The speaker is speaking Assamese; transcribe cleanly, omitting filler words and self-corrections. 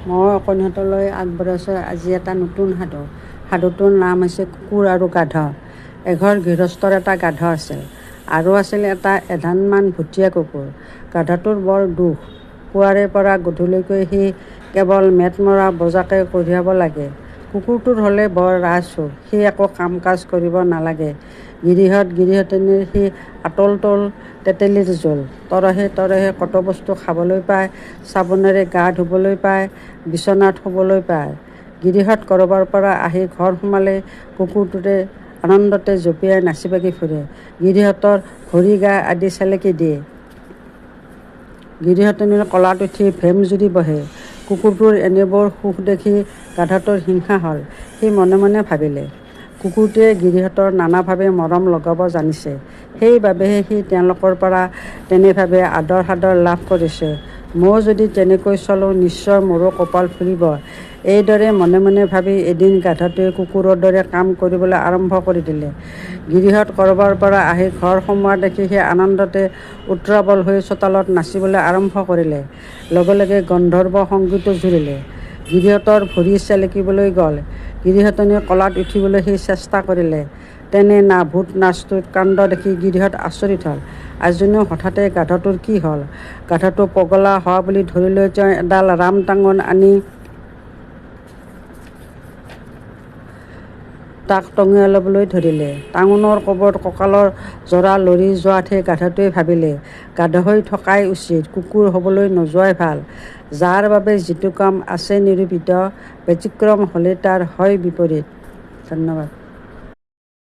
মই অকণিহঁতলৈ আগবঢ়াইছোঁ আজি এটা নতুন সাধু। সাধুটোৰ নাম হৈছে কুকুৰ আৰু গাধ। এঘৰ গৃহস্থৰ এটা গাধ আছিল আৰু আছিল এটা এধানমান ভুটীয়া কুকুৰ। গাধটোৰ বৰ দুখ। পুৱাৰে পৰা গধূলিকৈ সি কেৱল মেট মৰা বোজাকে কঢ়িয়াব লাগে। কুকুৰটোৰ হ'লে বৰ ৰাজসুখ, সি একো কাম কাজ কৰিব নালাগে। গিৰিহঁতনীৰ সি আতল তল তেতেলীৰ জোল। তৰহে তৰহে কত বস্তু খাবলৈ পায়, চাবোনেৰে গা ধুবলৈ পায়, বিচনাত শুবলৈ পায়। গিৰিহঁত ক'ৰবাৰ পৰা আহি ঘৰ সোমালে কুকুৰটোৱে আনন্দতে জঁপিয়াই নাচি বাগি ফুৰে। গিৰিহঁতৰ ভৰি গা আদি চেলেকি দিয়ে। গিৰিহঁতনীৰ কলাত উঠি ভেম জুৰি বহে। কুকুৰটোৰ এনেবোৰ সুখ দেখি গাধটোৰ হিংসা হ'ল। সি মনে মনে ভাবিলে, কুকুৰটোৱে গিৰিহঁতৰ নানাভাৱে মৰম লগাব জানিছে, সেইবাবেহে সি তেওঁলোকৰ পৰা তেনেভাৱে আদৰ সাদৰ লাভ কৰিছে। ময়ো যদি তেনেকৈ চলোঁ নিশ্চয় মোৰো কপাল ফুলিব। এইদৰে মনে মনে ভাবি এদিন গাধটোৱে কুকুৰৰ দৰে কাম কৰিবলৈ আৰম্ভ কৰি দিলে। গিৰিহঁত ক'ৰবাৰ পৰা আহি ঘৰ সোমোৱা দেখি সি আনন্দতে উত্ৰাৱল হৈ চোতালত নাচিবলৈ আৰম্ভ কৰিলে। লগে লগে গন্ধৰ্ব সংগীতো জুৰিলে। গিৰিহঁতৰ ভৰি চেলেকিবলৈ গ'ল। গিৰিহঁতনীৰ কলাত উঠিবলৈ সি চেষ্টা কৰিলে। তেনে না ভূত না চুত কাণ্ড দেখি গিৰিহঁত আচৰিত হ'ল। আজিনো হঠাতে গাধটোৰ কি হ'ল? গাধটো পগলা হোৱা বুলি ধৰি লৈ তেওঁ এডাল ৰাম টাঙোন আনি তাক টঙিয়াই ল'বলৈ ধৰিলে। টাঙোনৰ কোবত কঁকালৰ জোৰা লৰি যোৱাতহে গাধটোৱে ভাবিলে, গাধ হৈ থকাই উচিত, কুকুৰ হ'বলৈ নোযোৱাই ভাল। যাৰ বাবে যিটো কাম আছে নিৰূপিত, ব্যতিক্ৰম হ'লে তাৰ হয় বিপৰীত। ধন্যবাদ।